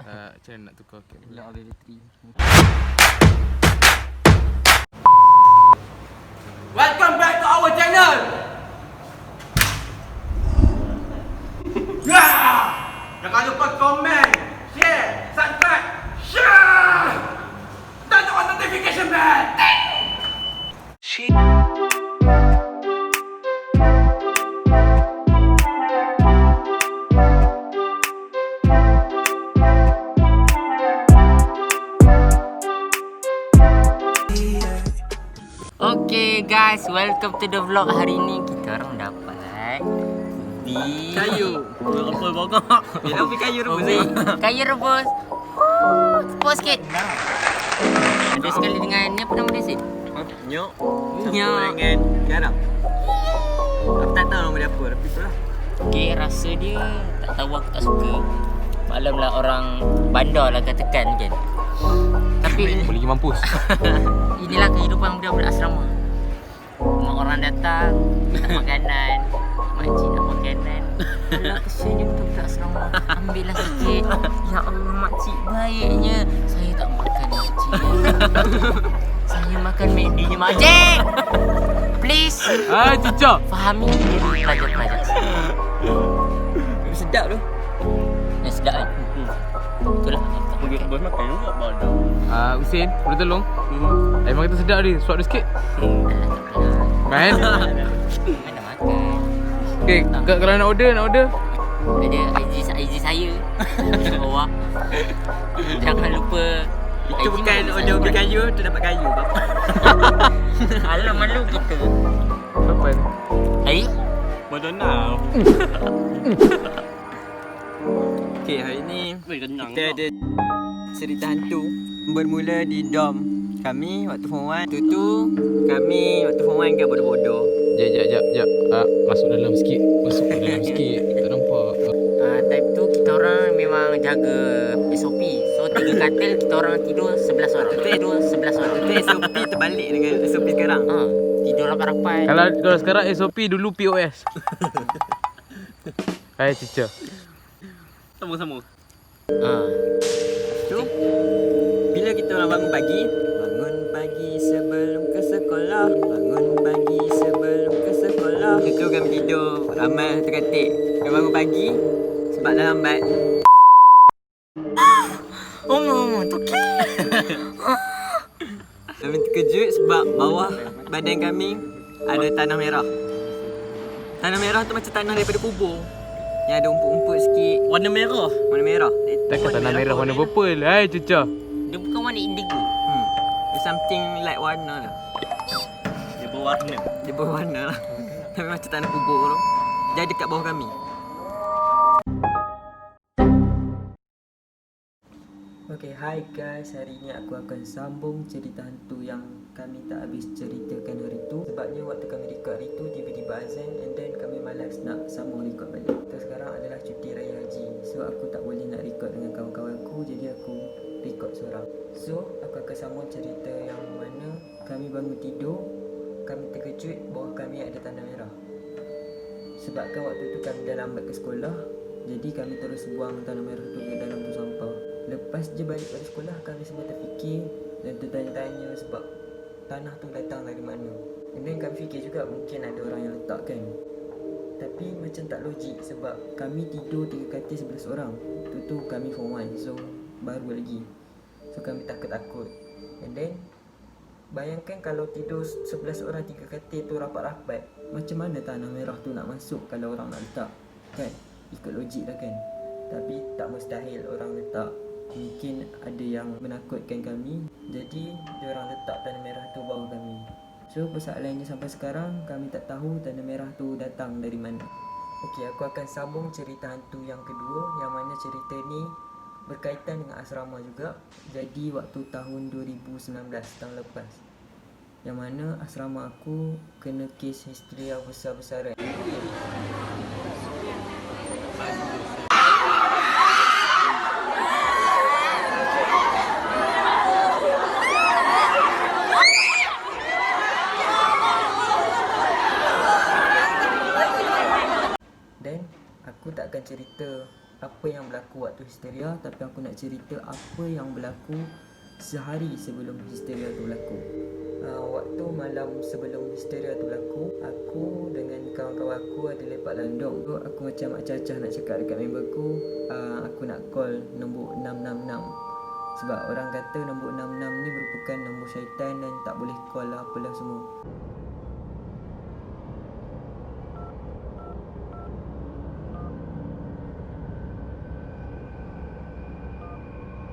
Macam mana nak tukar kamera? Lock battery. Welcome back to our channel. Jangan lupa komen, share, subscribe, dan tekan notification bell. Okay guys, welcome to the vlog. Hari ni kita orang dapat ubi Kayu. Apa bongkok? Dia ubi kayu rebus ubi ni. kayu rebus. Tepuk sikit. Ada sekali dengan ni apa nama dia Sid? Nyok. Nyok. Dengan garam. Aku tak tahu nama dia apa, tapi itulah. Okay, rasa dia tak tahu, aku tak suka. Maklumlah orang bandar lah katakan kan. Tapi Boleh pergi mampus. inilah kehidupan budak-budak asrama. Mak orang datang nak makanan, makcik nak makanan. Alah kesiannya budak-budak asrama. Ambillah sikit. Ya Allah makcik baiknya. Saya tak makan makcik. Saya makan McD je makcik. Please Cicak. fahami diri pelajar-pelajar. Sedap tu. Yang sedap kan? Itulah. Bos makan juga bodoh. Husin, boleh tolong? Memang kita sedap ni, suap dia sikit. Man. Mana makan. Okay, kalau nak order, Ada IG saya di bawah. Jangan lupa. Itu IG bukan mana order ubi kayu, tu dapat kayu bapa. Alah malu kita. Apa ni? Hai. Bodoh now. Okay, hari ni kita ada cerita hantu bermula di dom kami waktu form 1. Kami waktu form 1 kan bodoh-bodoh. Jap. Masuk dalam sikit. Tak nampak. Time tu kita orang memang jaga SOP. So 3 katil kita orang tidur 11 orang. Tidur 11 orang. Itu SOP terbalik dengan SOP sekarang. Tidur rapat-rapat. Kalau sekarang SOP, dulu POS. Hai teacher. Sama-sama. Tu bila kita orang bangun pagi sebelum ke sekolah. Itu kami tidur ramai terkatik. Kami bangun pagi sebab dah lambat. Toki. Kami terkejut sebab bawah badan kami ada tanah merah. Tanah merah tu macam tanah daripada kubur. Yang ada umput-umput sikit. Warna merah. Takkan tanah merah warna purple. Hai teacher. Dia bukan warna indigo. It's something like warna lah. Dia berwarna lah. Tapi macam tanah kubur tu. Jadi dekat bawah kami. Okay, hi guys. Hari ni aku akan sambung cerita hantu yang kami tak habis ceritakan hari tu. Sebabnya waktu kami record hari tu tiba-tiba azan, and then kami malas nak sambung record balik. Terus sekarang adalah cuti raya haji. So aku tak boleh nak record dengan kawan-kawan aku, jadi aku record seorang. So aku akan sambung cerita yang mana kami bangun tidur, kami terkejut bawah kami ada tanah merah. Sebabkan waktu tu kami dah lambat ke sekolah, jadi kami terus buang tanah merah tu ke dalam tu sampah. Lepas je balik pada sekolah, kami semua terfikir dan tertanya-tanya sebab tanah tu datang dari mana. And then kami fikir juga mungkin ada orang yang letak kan. Tapi macam tak logik sebab kami tidur 3 katil 11 orang. Tu kami form 1, so baru lagi. So kami takut-takut. And then bayangkan kalau tidur 11 orang 3 katil tu rapat-rapat, macam mana tanah merah tu nak masuk kalau orang nak letak? Kan? Ikut logik lah kan? Tapi tak mustahil orang letak. Mungkin ada yang menakutkan kami, jadi diorang letak tanah merah tu bawah kami. So persoalannya sampai sekarang kami tak tahu tanah merah tu datang dari mana. Okey, aku akan sambung cerita hantu yang kedua, yang mana cerita ni berkaitan dengan asrama juga. Jadi waktu tahun 2019, tahun lepas, yang mana asrama aku kena kes histeria besar-besaran. Dan aku tak akan cerita apa apa yang berlaku waktu histeria, tapi aku nak cerita apa yang berlaku sehari sebelum histeria tu berlaku. Waktu malam sebelum histeria tu berlaku, aku dengan kawan-kawan aku ada lepak landong. So, aku macam acah-acah nak cakap dekat member aku nak call nombor 666. Sebab orang kata nombor 66 ni merupakan nombor syaitan dan tak boleh call lah apalah semua.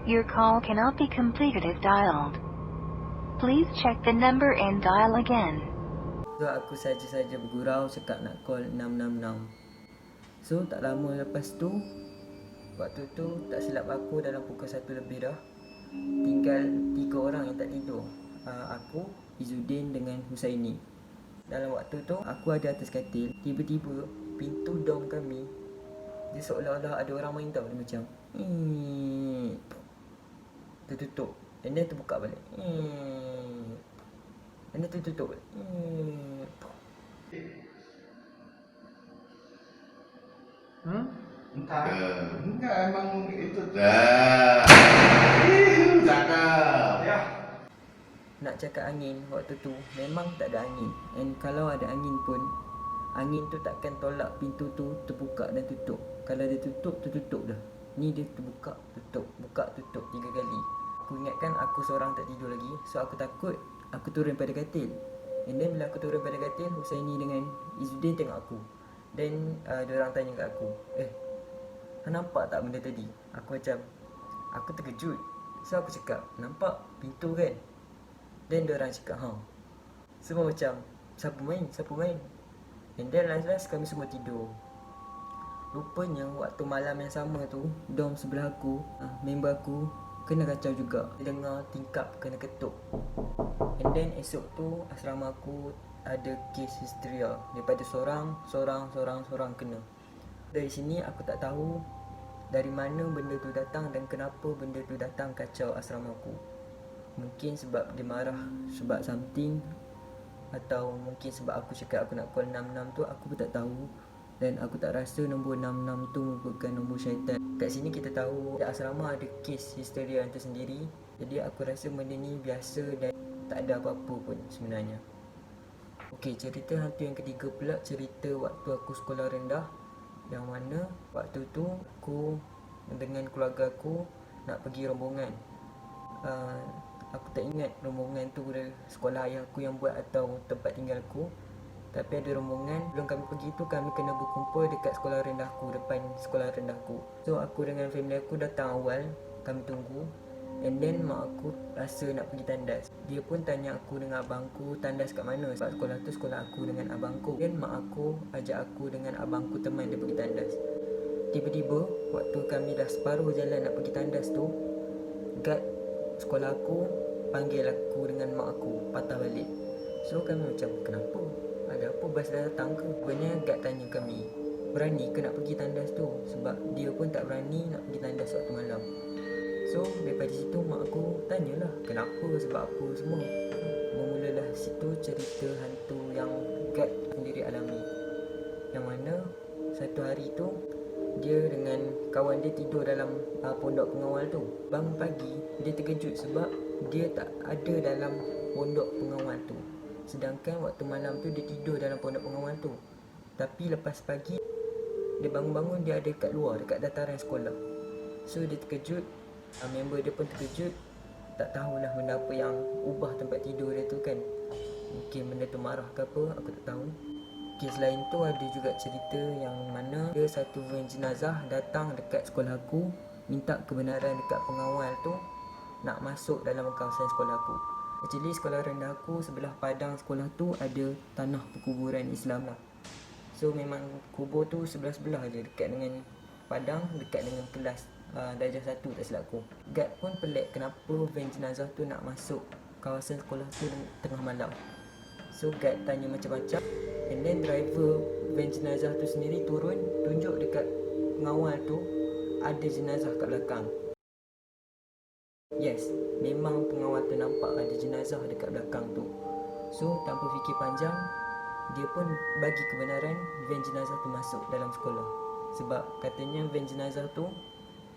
Your call cannot be completed if dialed. Please check the number and dial again. So aku saja-saja bergurau cakap nak call 666. So tak lama lepas tu, waktu tu tak silap aku dalam pukul 1 lebih dah, tinggal 3 orang yang tak tidur. Aku, Izzuddin dengan Husaini. Dalam waktu tu aku ada atas katil. Tiba-tiba pintu dom kami, dia seolah-olah ada orang main tau. Dia macam tertutup, and then terbuka balik, and then tertutup balik. Enggak, emang itu dah. Cakap. Ya. Nak cakap angin, waktu tu memang tak ada angin. And kalau ada angin pun, angin tu takkan tolak pintu tu terbuka dan tutup. Kalau dia tutup, tertutup dah. Ni dia terbuka, tutup, buka, tutup 3 kali. Aku ingatkan aku seorang tak tidur lagi. So aku takut, aku turun pada katil. And then bila aku turun pada katil, Husaini dengan Izzuddin tengok aku. Then diorang tanya kat aku, nampak tak benda tadi? Aku terkejut. So aku cakap, nampak pintu kan? Then diorang cakap, semua macam, siapa main? And then last kami semua tidur. Rupanya waktu malam yang sama tu, dom sebelah aku, member aku kena kacau juga. Dia dengar tingkap kena ketuk. And then esok tu asrama aku ada kes histeria. Daripada seorang kena. Dari sini aku tak tahu dari mana benda tu datang dan kenapa benda tu datang kacau asrama aku. Mungkin sebab dia marah sebab something, atau mungkin sebab aku cakap aku nak call 66 tu, aku pun tak tahu. Dan aku tak rasa nombor 66 tu merupakan nombor syaitan. Kat sini kita tahu asrama ada kes histeria yang tersendiri. Jadi aku rasa benda ni biasa dan tak ada apa-apa pun sebenarnya. Okey, cerita hantu yang ketiga pula, cerita waktu aku sekolah rendah. Yang mana waktu tu aku dengan keluarga aku nak pergi rombongan. Aku tak ingat rombongan tu dari sekolah ayah aku yang buat atau tempat tinggal aku. Tapi ada rombongan. Sebelum kami pergi tu, kami kena berkumpul dekat sekolah rendahku, depan sekolah rendahku. So aku dengan family aku datang awal, kami tunggu. And then mak aku rasa nak pergi tandas. Dia pun tanya aku dengan abangku tandas kat mana, sebab sekolah tu sekolah aku dengan abangku. Dan mak aku ajak aku dengan abangku teman dia pergi tandas. Tiba-tiba waktu kami dah separuh jalan nak pergi tandas tu, guard sekolah aku panggil aku dengan mak aku patah balik. So kami macam, kenapa? Ada apa, bas dah datang ke? Rupanya guard tanya kami, berani ke nak pergi tandas tu? Sebab dia pun tak berani nak pergi tandas waktu malam. So daripada situ mak aku tanyalah kenapa, sebab apa semua. Memulalah situ cerita hantu yang guard sendiri alami. Yang mana satu hari tu dia dengan kawan dia tidur dalam pondok pengawal tu. Bangun pagi dia terkejut sebab dia tak ada dalam pondok pengawal tu. Sedangkan waktu malam tu dia tidur dalam pondok pengawal tu. Tapi lepas pagi dia bangun-bangun, dia ada kat luar, dekat dataran sekolah. So dia terkejut, member dia pun terkejut. Tak tahulah benda apa yang ubah tempat tidur dia tu kan. Mungkin benda tu marah ke apa, aku tak tahu. Kes lain tu ada juga cerita yang mana ada satu van jenazah datang dekat sekolah aku, minta kebenaran dekat pengawal tu nak masuk dalam kawasan sekolah aku. Actually sekolah rendah aku sebelah padang sekolah tu ada tanah perkuburan Islam lah. So memang kubur tu sebelah-sebelah je, dekat dengan padang, dekat dengan kelas darjah 1 tak silap aku. Guard pun pelik kenapa van jenazah tu nak masuk kawasan sekolah tu tengah malam. So guard tanya macam-macam. And then driver van jenazah tu sendiri turun, tunjuk dekat pengawal tu ada jenazah kat belakang. Yes, memang pengawal tu nampak ada jenazah dekat belakang tu. So tanpa fikir panjang, dia pun bagi kebenaran van jenazah tu masuk dalam sekolah. sebab katanya van jenazah tu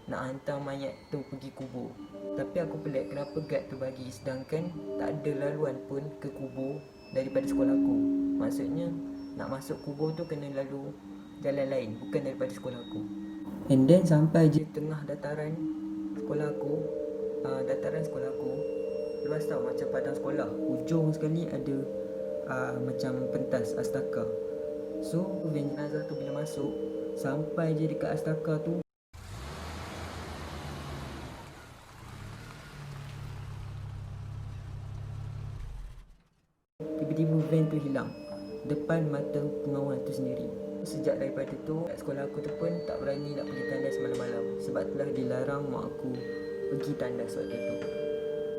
nak hantar mayat tu pergi kubur. Tapi aku pelik kenapa guard tu bagi, sedangkan tak ada laluan pun ke kubur daripada sekolah aku. Maksudnya nak masuk kubur tu kena lalu jalan lain, bukan daripada sekolah aku. And then sampai je tengah dataran sekolah aku, luas tau, macam padang sekolah. Hujung sekali ada macam pentas astaka. So van jenazah tu bila masuk, sampai je dekat astaka tu, tiba-tiba van tu hilang depan mata pengawal tu sendiri. Sejak daripada tu, kat sekolah aku tu pun tak berani nak pergi tandas malam-malam, sebab telah dilarang mak aku pergi tandas waktu tu.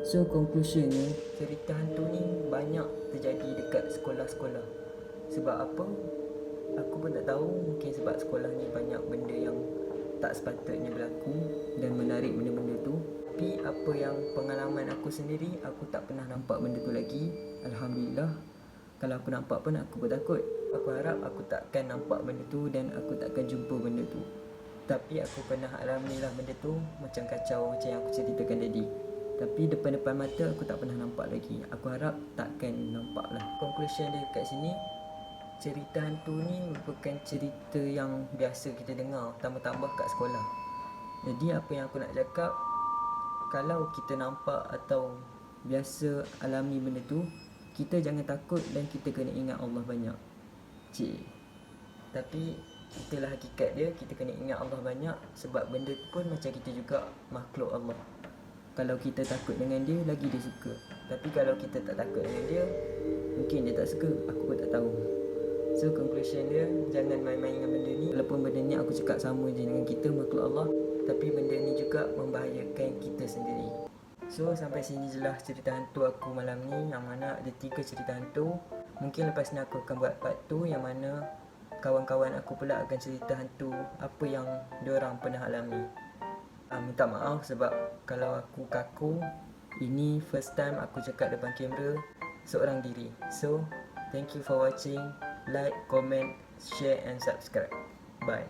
So conclusionnya, cerita hantu ni banyak terjadi dekat sekolah-sekolah. Sebab apa? Aku pun tak tahu. Mungkin sebab sekolah ni banyak benda yang tak sepatutnya berlaku dan menarik benda-benda tu. Tapi apa yang pengalaman aku sendiri, aku tak pernah nampak benda tu lagi. Alhamdulillah. Kalau aku nampak pun aku pun takut. Aku harap aku takkan nampak benda tu dan aku takkan jumpa benda tu. Tapi aku pernah alami lah benda tu, macam kacau macam yang aku ceritakan tadi. Tapi depan-depan mata aku tak pernah nampak lagi. Aku harap takkan nampak lah. Conclusion dia kat sini, cerita hantu ni merupakan cerita yang biasa kita dengar, tambah-tambah kat sekolah. Jadi apa yang aku nak cakap, kalau kita nampak atau biasa alami benda tu, kita jangan takut dan kita kena ingat Allah banyak. Tapi itulah hakikat dia, kita kena ingat Allah banyak, sebab benda tu pun macam kita juga makhluk Allah. Kalau kita takut dengan dia, lagi dia suka. Tapi kalau kita tak takut dengan dia, mungkin dia tak suka, aku pun tak tahu. So conclusion dia, jangan main-main dengan benda ni. Walaupun benda ni aku cakap sama je dengan kita, makhluk Allah, tapi benda ni juga membahayakan kita sendiri. So sampai sini je lah cerita hantu aku malam ni, yang mana ada 3 cerita hantu. Mungkin lepas ni aku akan buat part 2, yang mana kawan-kawan aku pula akan cerita hantu apa yang diorang pernah alami. Minta maaf sebab kalau aku kaku. Ini first time aku cakap depan kamera seorang diri. So thank you for watching. Like, comment, share and subscribe. Bye.